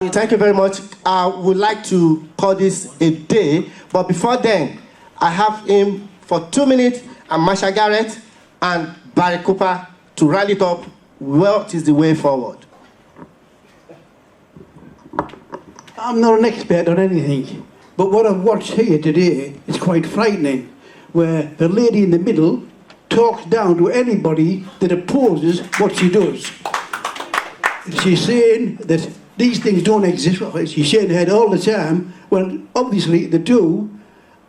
Thank you very much. I would like to call this a day, but before then, I have him for 2 minutes, and Masha Garrett and Barry Cooper to round it up. What is the way forward? I'm not an expert on anything, but what I've watched here today is quite frightening, where the lady in the middle talks down to anybody that opposes what she does. She's saying that these things don't exist. She's shaking her head all the time, when obviously they do.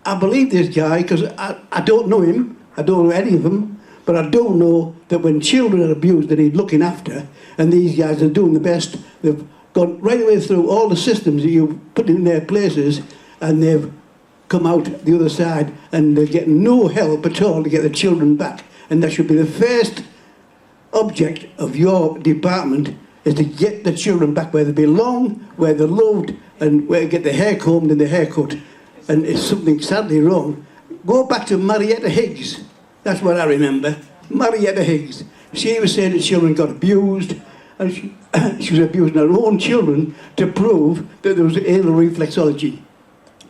I believe this guy because I don't know him, I don't know any of them, but I do know that when children are abused, they need looking after, and these guys are doing the best. They've gone right away through all the systems that you put in their places, and they've come out the other side, and they're getting no help at all to get the children back. And that should be the first object of your department, is to get the children back where they belong, where they're loved, and where they get their hair combed and their hair cut. And if something sadly wrong, go back to Marietta Higgs. That's what I remember. Marietta Higgs. She was saying that children got abused, and she was abusing her own children to prove that there was anal reflexology.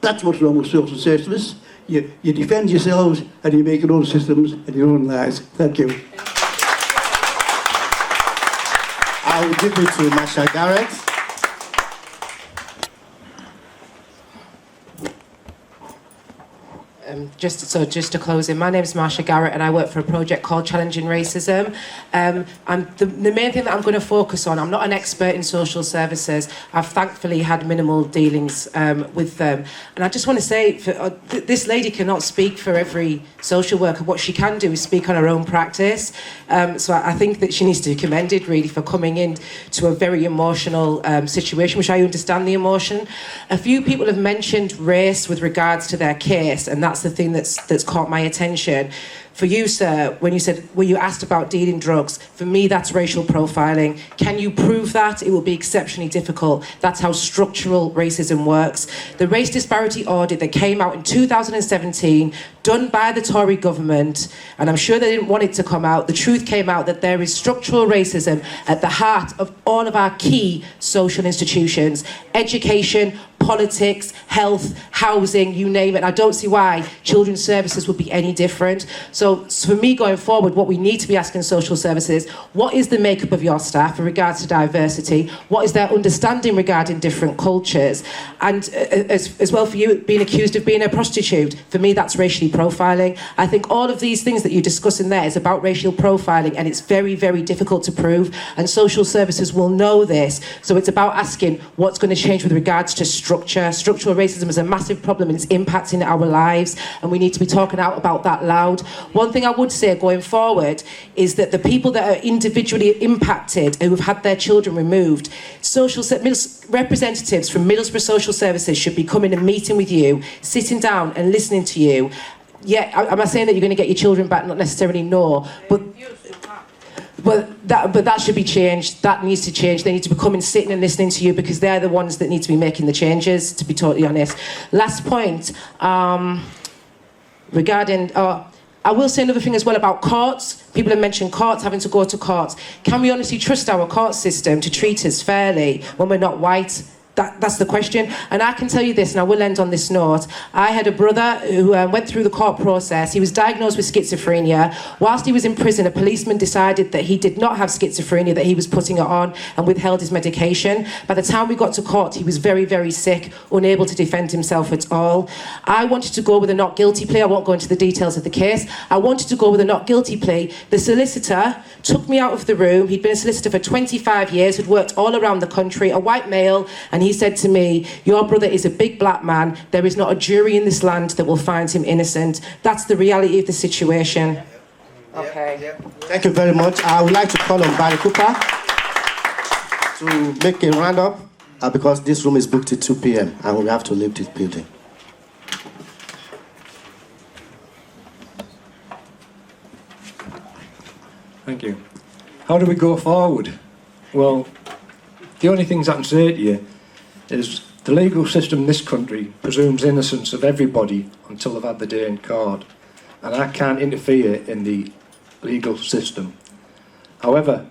That's what's wrong with social services. You defend yourselves, and you make your own systems and your own lies. Thank you. I will give it to Masha Garrett. Just to close in, my name is Marsha Garrett and I work for a project called Challenging Racism. And the main thing that I'm going to focus on, I'm not an expert in social services. I've thankfully had minimal dealings with them. And I just want to say, this lady cannot speak for every social worker. What she can do is speak on her own practice. So I think that she needs to be commended really for coming in to a very emotional situation, which I understand the emotion. A few people have mentioned race with regards to their case, and that's the thing that's caught my attention. For you, sir, when you said, were you asked about dealing drugs? For me, that's racial profiling. Can you prove that? It will be exceptionally difficult. That's how structural racism works. The race disparity audit that came out in 2017, done by the Tory government, and I'm sure they didn't want it to come out, the truth came out that there is structural racism at the heart of all of our key social institutions. Education, politics, health, housing, you name it. I don't see why children's services would be any different. So for me going forward, what we need to be asking social services, what is the makeup of your staff in regards to diversity? What is their understanding regarding different cultures? And as well for you being accused of being a prostitute, for me that's racially profiling. I think all of these things that you discuss in there is about racial profiling, and it's very, very difficult to prove, and social services will know this. So it's about asking what's going to change with regards to structure. Structural racism is a massive problem and it's impacting our lives, and we need to be talking out about that loud. One thing I would say going forward is that the people that are individually impacted, who have had their children removed, representatives from Middlesbrough Social Services should be coming and meeting with you, sitting down and listening to you. Yeah, I'm not saying that you're going to get your children back, not necessarily, no, but that should be changed. That needs to change. They need to be coming, sitting and listening to you, because they're the ones that need to be making the changes, to be totally honest. Last point, regarding... I will say another thing as well about courts. People have mentioned courts, having to go to courts. Can we honestly trust our court system to treat us fairly when we're not white? That's the question. And I can tell you this, and I will end on this note. I had a brother who went through the court process. He was diagnosed with schizophrenia. Whilst he was in prison, a policeman decided that he did not have schizophrenia, that he was putting it on, and withheld his medication. By the time we got to court, he was very, very sick, unable to defend himself at all. I wanted to go with a not guilty plea. I won't go into the details of the case. I wanted to go with a not guilty plea. The solicitor took me out of the room. He'd been a solicitor for 25 years, had worked all around the country, a white male, and he said to me, your brother is a big black man. There is not a jury in this land that will find him innocent. That's the reality of the situation. Okay. Thank you very much. I would like to call on Barry Cooper to make a roundup because this room is booked till 2 p.m. and we have to leave this building. Thank you. How do we go forward? Well, the only things I can say to you is the legal system in this country presumes innocence of everybody until they've had the day in court, and I can't interfere in the legal system. However,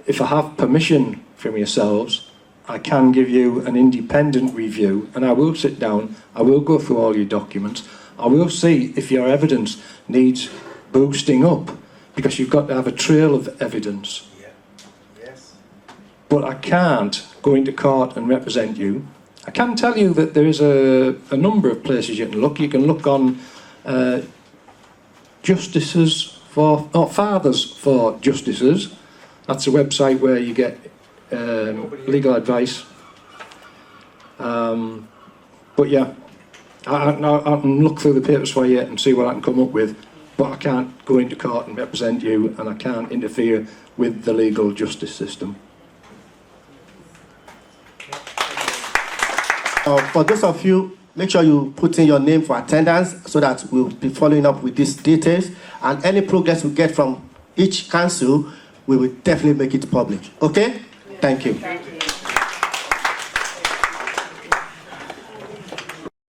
if I have permission from yourselves, I can give you an independent review, and I will sit down, I will go through all your documents, I will see if your evidence needs boosting up, because you've got to have a trail of evidence. Yeah. Yes. But I can't go into court and represent you. I can tell you that there is a number of places you can look. You can look on Justices for, or Fathers for Justices. That's a website where you get legal advice. But yeah, I can look through the papers for you and see what I can come up with, but I can't go into court and represent you, and I can't interfere with the legal justice system. For those of you, make sure you put in your name for attendance so that we'll be following up with these details, and any progress we get from each council, we will definitely make it public. Okay? Thank you.